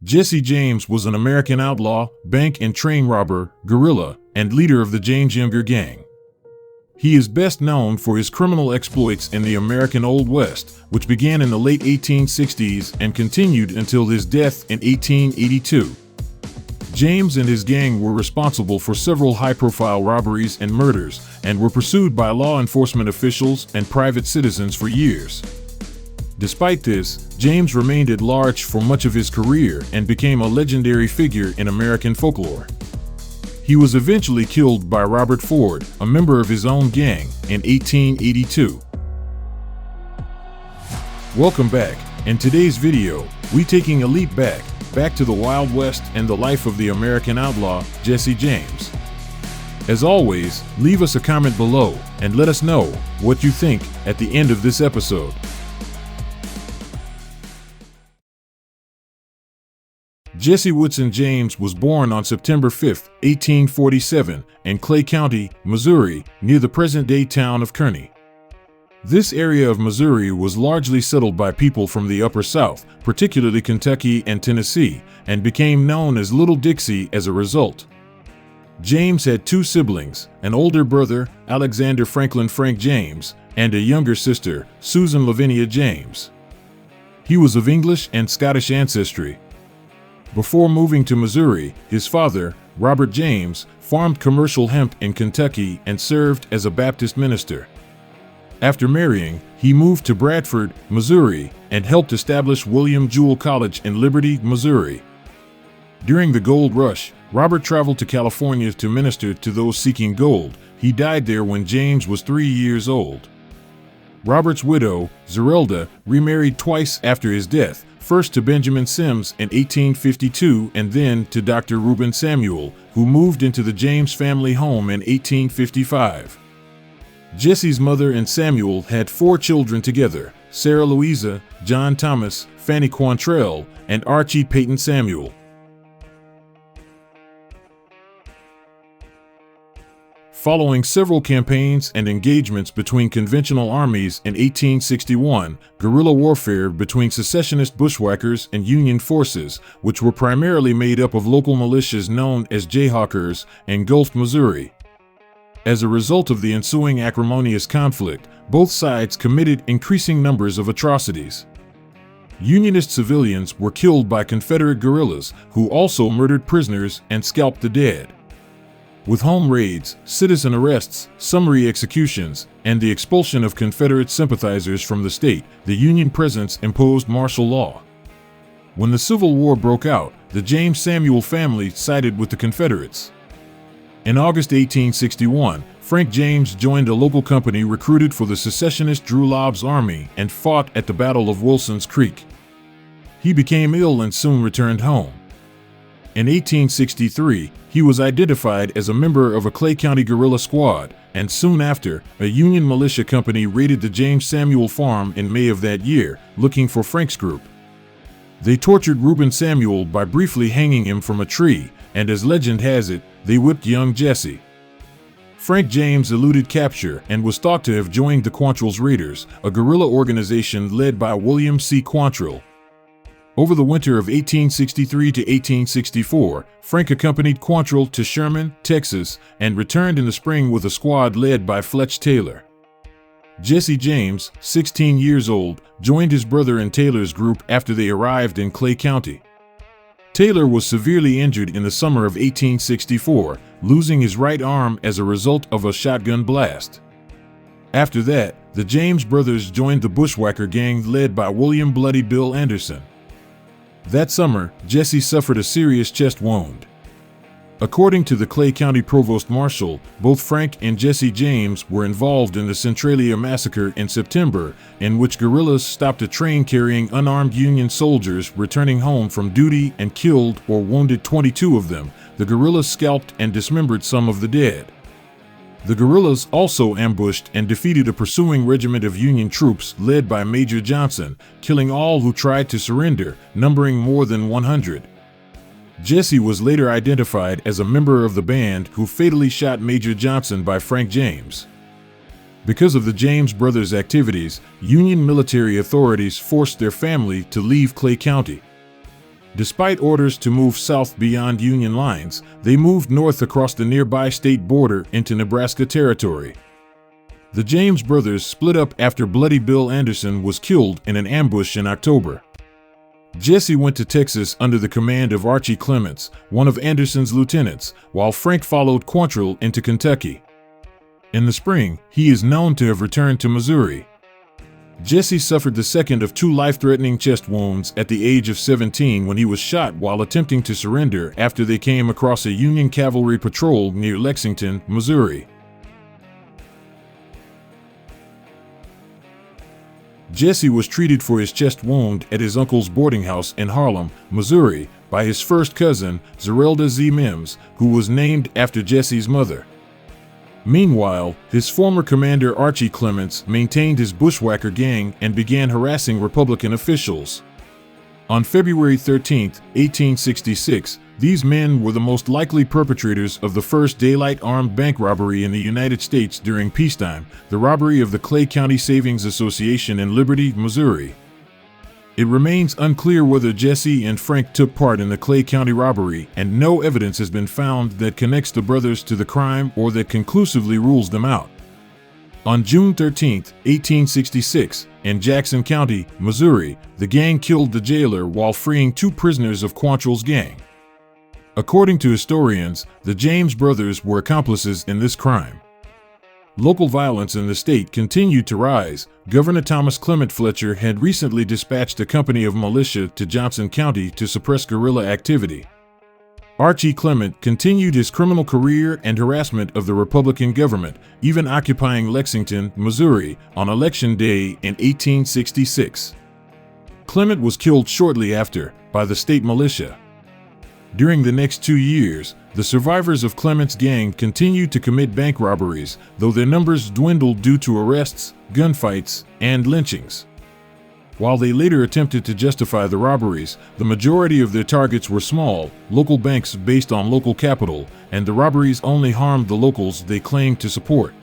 Jesse James was an American outlaw, bank and train robber, guerrilla, and leader of the James Younger gang. He is best known for his criminal exploits in the American Old West, which began in the late 1860s and continued until his death in 1882. James and his gang were responsible for several high-profile robberies and murders, and were pursued by law enforcement officials and private citizens for years. Despite this, James remained at large for much of his career and became a legendary figure in American folklore. He was eventually killed by Robert Ford, a member of his own gang, in 1882. Welcome back. In today's video, we're taking a leap back to the Wild West and the life of the American outlaw, Jesse James. As always, leave us a comment below and let us know what you think at the end of this episode. Jesse Woodson James was born on September 5, 1847, in Clay County, Missouri, near the present-day town of Kearney. This area of Missouri was largely settled by people from the Upper South, particularly Kentucky and Tennessee, and became known as Little Dixie as a result. James had two siblings, an older brother, Alexander Franklin Frank James, and a younger sister, Susan Lavinia James. He was of English and Scottish ancestry. Before moving to Missouri, his father, Robert James, farmed commercial hemp in Kentucky and served as a Baptist minister. After marrying, he moved to Bradford, Missouri, and helped establish William Jewell College in Liberty, Missouri. During the gold rush, Robert traveled to California to minister to those seeking gold. He died there when James was 3 years old. Robert's widow, Zerelda, remarried twice after his death, first to Benjamin Sims in 1852 and then to Dr. Reuben Samuel, who moved into the James family home in 1855. Jesse's mother and Samuel had 4 children together: Sarah Louisa, John Thomas, Fanny Quantrill, and Archie Peyton Samuel. Following several campaigns and engagements between conventional armies in 1861, guerrilla warfare between secessionist bushwhackers and Union forces, which were primarily made up of local militias known as Jayhawkers, engulfed Missouri. As a result of the ensuing acrimonious conflict, both sides committed increasing numbers of atrocities. Unionist civilians were killed by Confederate guerrillas, who also murdered prisoners and scalped the dead. With home raids, citizen arrests, summary executions, and the expulsion of Confederate sympathizers from the state, the Union presence imposed martial law. When the Civil War broke out, the James Samuel family sided with the Confederates. In August 1861, Frank James joined a local company recruited for the secessionist Drew Lobb's army and fought at the Battle of Wilson's Creek. He became ill and soon returned home. In 1863, he was identified as a member of a Clay County guerrilla squad, and soon after, a Union militia company raided the James Samuel farm in May of that year, looking for Frank's group. They tortured Reuben Samuel by briefly hanging him from a tree, and as legend has it, they whipped young Jesse. Frank James eluded capture and was thought to have joined the Quantrill's Raiders, a guerrilla organization led by William Quantrill. Over the winter of 1863 to 1864, Frank accompanied Quantrill to Sherman, Texas, and returned in the spring with a squad led by Fletch Taylor. Jesse James, 16 years old, joined his brother in Taylor's group after they arrived in Clay County. Taylor was severely injured in the summer of 1864, losing his right arm as a result of a shotgun blast. After that, the James brothers joined the bushwhacker gang led by William Bloody Bill Anderson. That summer, Jesse suffered a serious chest wound. According to the Clay County Provost Marshal, both Frank and Jesse James were involved in the Centralia Massacre in September, in which guerrillas stopped a train carrying unarmed Union soldiers returning home from duty and killed or wounded 22 of them. The guerrillas scalped and dismembered some of the dead. The guerrillas also ambushed and defeated a pursuing regiment of Union troops led by Major Johnson, killing all who tried to surrender, numbering more than 100. Jesse was later identified as a member of the band who fatally shot Major Johnson by Frank James. Because of the James brothers' activities, Union military authorities forced their family to leave Clay County. Despite orders to move south beyond Union lines, they moved north across the nearby state border into Nebraska territory. The James brothers split up after Bloody Bill Anderson was killed in an ambush in October. Jesse went to Texas under the command of Archie Clements, one of Anderson's lieutenants, while Frank followed Quantrill into Kentucky. In the spring, he is known to have returned to Missouri. Jesse suffered the second of 2 life-threatening chest wounds at the age of 17 when he was shot while attempting to surrender after they came across a Union cavalry patrol near Lexington, Missouri. Jesse was treated for his chest wound at his uncle's boarding house in Harlem, Missouri, by his first cousin, Zerelda Z. Mims, who was named after Jesse's mother. Meanwhile, his former commander Archie Clements maintained his bushwhacker gang and began harassing Republican officials. On February 13, 1866, these men were the most likely perpetrators of the first daylight armed bank robbery in the United States during peacetime, the robbery of the Clay County Savings Association in Liberty, Missouri. It remains unclear whether Jesse and Frank took part in the Clay County robbery, and no evidence has been found that connects the brothers to the crime or that conclusively rules them out. On June 13, 1866, in Jackson County, Missouri, the gang killed the jailer while freeing 2 prisoners of Quantrill's gang. According to historians, the James brothers were accomplices in this crime. Local violence in the state continued to rise. Governor Thomas Clement Fletcher had recently dispatched a company of militia to Johnson County to suppress guerrilla activity. Archie Clement continued his criminal career and harassment of the Republican government, even occupying Lexington, Missouri, on Election Day in 1866. Clement was killed shortly after by the state militia. During the next 2 years, the survivors of Clement's gang continued to commit bank robberies, though their numbers dwindled due to arrests, gunfights, and lynchings. While they later attempted to justify the robberies, the majority of their targets were small, local banks based on local capital, and the robberies only harmed the locals they claimed to support.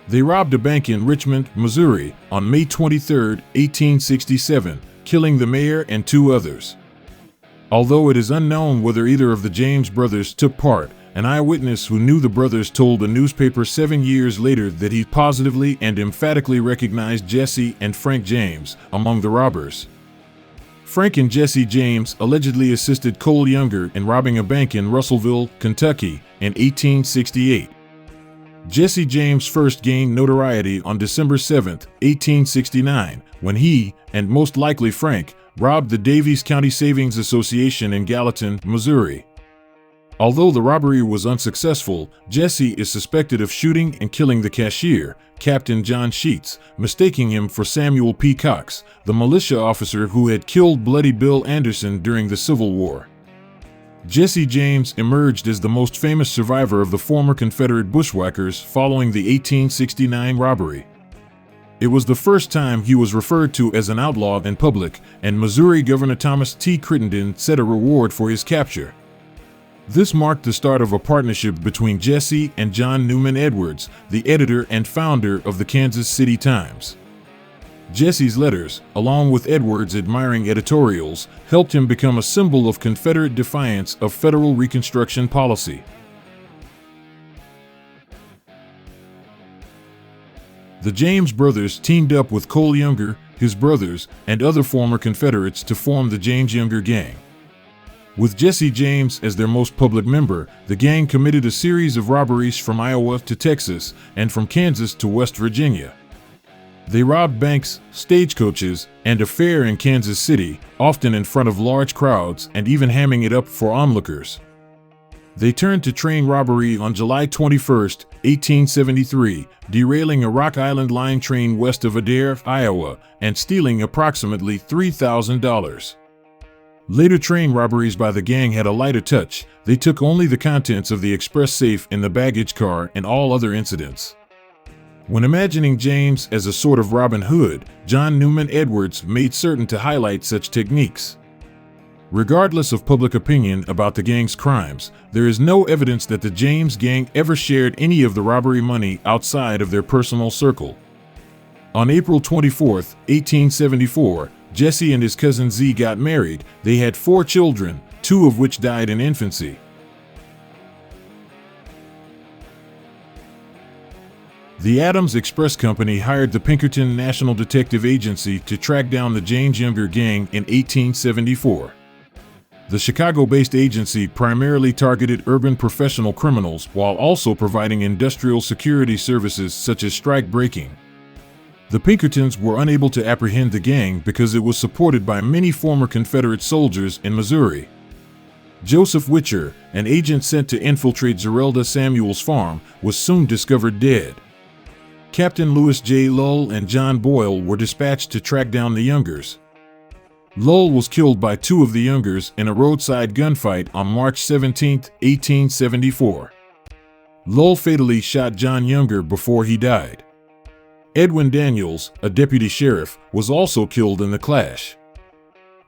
They robbed a bank in Richmond, Missouri, on May 23, 1867, killing the mayor and 2 others. Although it is unknown whether either of the James brothers took part, an eyewitness who knew the brothers told a newspaper 7 years later that he positively and emphatically recognized Jesse and Frank James among the robbers. Frank and Jesse James allegedly assisted Cole Younger in robbing a bank in Russellville, Kentucky, in 1868. Jesse James first gained notoriety on December 7, 1869, when he, and most likely Frank, robbed the Daviess County Savings Association in Gallatin, Missouri. Although the robbery was unsuccessful, Jesse is suspected of shooting and killing the cashier, Captain John Sheets, mistaking him for Samuel P. Cox, the militia officer who had killed Bloody Bill Anderson during the Civil War. Jesse James emerged as the most famous survivor of the former Confederate bushwhackers following the 1869 robbery. It was the first time he was referred to as an outlaw in public, and Missouri Governor Thomas T. Crittenden set a reward for his capture. This marked the start of a partnership between Jesse and John Newman Edwards, the editor and founder of the Kansas City Times. Jesse's letters, along with Edwards' admiring editorials, helped him become a symbol of Confederate defiance of federal Reconstruction policy. The James brothers teamed up with Cole Younger, his brothers, and other former Confederates to form the James Younger Gang. With Jesse James as their most public member, the gang committed a series of robberies from Iowa to Texas and from Kansas to West Virginia. They robbed banks, stagecoaches, and a fair in Kansas City, often in front of large crowds and even hamming it up for onlookers. They turned to train robbery on July 21, 1873, derailing a Rock Island Line train west of Adair, Iowa, and stealing approximately $3,000. Later train robberies by the gang had a lighter touch. They took only the contents of the express safe in the baggage car and all other incidents. When imagining James as a sort of Robin Hood, John Newman Edwards made certain to highlight such techniques. Regardless of public opinion about the gang's crimes, there is no evidence that the James gang ever shared any of the robbery money outside of their personal circle. On April 24, 1874, Jesse and his cousin Z got married. They had 4 children, 2 of which died in infancy. The Adams Express Company hired the Pinkerton National Detective Agency to track down the James Younger Gang in 1874. The Chicago-based agency primarily targeted urban professional criminals while also providing industrial security services such as strike breaking. The Pinkertons were unable to apprehend the gang because it was supported by many former Confederate soldiers in Missouri. Joseph Witcher, an agent sent to infiltrate Zerelda Samuel's farm, was soon discovered dead. Captain Lewis J. Lull and John Boyle were dispatched to track down the Youngers. Lull was killed by 2 of the Youngers in a roadside gunfight on March 17, 1874. Lull fatally shot John Younger before he died. Edwin Daniels, a deputy sheriff, was also killed in the clash.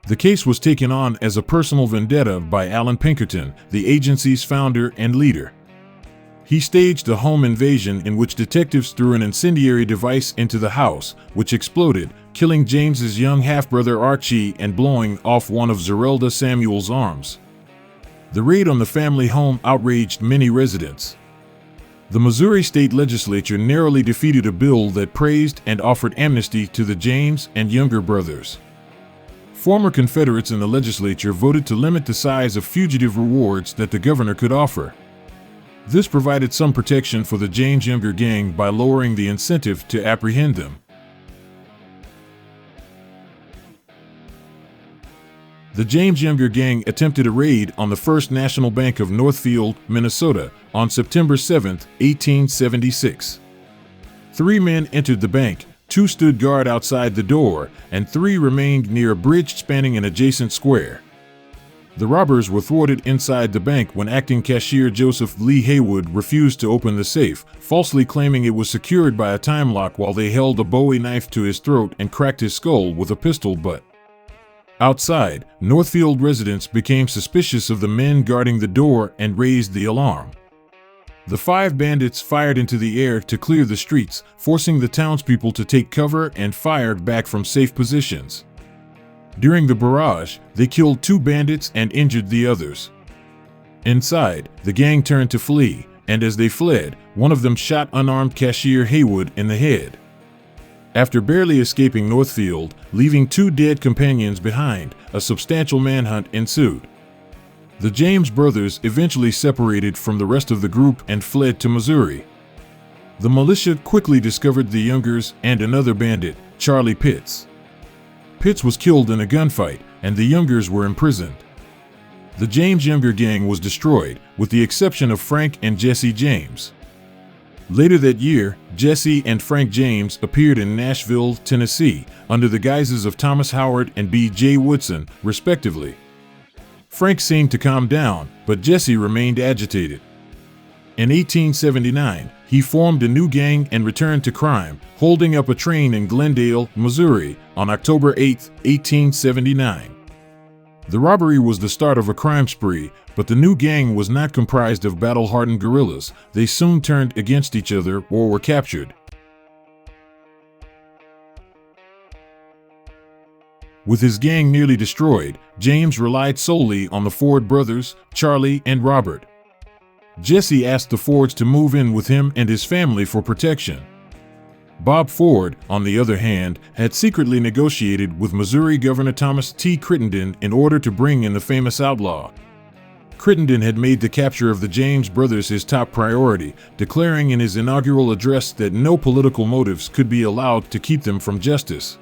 The case was taken on as a personal vendetta by Allen Pinkerton, the agency's founder and leader. He staged a home invasion in which detectives threw an incendiary device into the house, which exploded, killing James's young half-brother Archie and blowing off one of Zerelda Samuel's arms. The raid on the family home outraged many residents. The Missouri State Legislature narrowly defeated a bill that praised and offered amnesty to the James and Younger brothers. Former Confederates in the legislature voted to limit the size of fugitive rewards that the governor could offer. This provided some protection for the James Younger Gang by lowering the incentive to apprehend them. The James Younger Gang attempted a raid on the First National Bank of Northfield, Minnesota, on September 7, 1876. 3 men entered the bank, 2 stood guard outside the door, and 3 remained near a bridge spanning an adjacent square. The robbers were thwarted inside the bank when acting cashier Joseph Lee Haywood refused to open the safe, falsely claiming it was secured by a time lock while they held a Bowie knife to his throat and cracked his skull with a pistol butt. Outside, Northfield residents became suspicious of the men guarding the door and raised the alarm. The 5 bandits fired into the air to clear the streets, forcing the townspeople to take cover and fired back from safe positions. During the barrage, they killed 2 bandits and injured the others. Inside, the gang turned to flee, and as they fled, one of them shot unarmed cashier Haywood in the head. After barely escaping Northfield, leaving 2 dead companions behind, a substantial manhunt ensued. The James brothers eventually separated from the rest of the group and fled to Missouri. The militia quickly discovered the Youngers and another bandit, Charlie Pitts. Pitts was killed in a gunfight, and the Youngers were imprisoned. The James Younger Gang was destroyed, with the exception of Frank and Jesse James. Later that year, Jesse and Frank James appeared in Nashville, Tennessee, under the guises of Thomas Howard and B.J. Woodson, respectively. Frank seemed to calm down, but Jesse remained agitated. In 1879, he formed a new gang and returned to crime, holding up a train in Glendale, Missouri, on October 8, 1879. The robbery was the start of a crime spree, but the new gang was not comprised of battle-hardened guerrillas. They soon turned against each other or were captured. With his gang nearly destroyed, James relied solely on the Ford brothers, Charlie and Robert. Jesse asked the Fords to move in with him and his family for protection. Bob Ford, on the other hand, had secretly negotiated with Missouri Governor Thomas T. Crittenden in order to bring in the famous Outlaw. Crittenden had made the capture of the James brothers his top priority, declaring in his inaugural address that no political motives could be allowed to keep them from justice.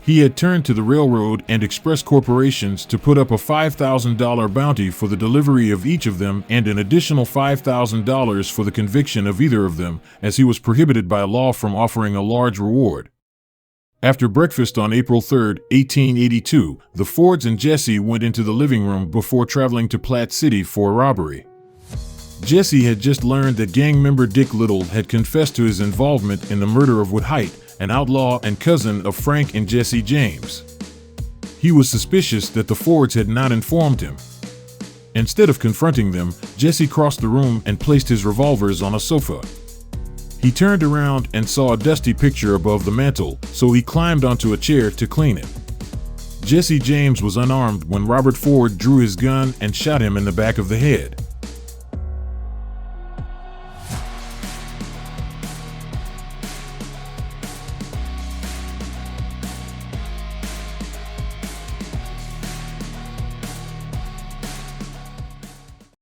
He had turned to the railroad and express corporations to put up a $5,000 bounty for the delivery of each of them and an additional $5,000 for the conviction of either of them, as he was prohibited by law from offering a large reward. After breakfast on April 3, 1882, the Fords and Jesse went into the living room before traveling to Platte City for a robbery. Jesse had just learned that gang member Dick Little had confessed to his involvement in the murder of Wood Height, an outlaw and cousin of Frank and Jesse James. He was suspicious that the Fords had not informed him. Instead of confronting them, Jesse crossed the room and placed his revolvers on a sofa. He turned around and saw a dusty picture above the mantel, so he climbed onto a chair to clean it. Jesse James was unarmed when Robert Ford drew his gun and shot him in the back of the head.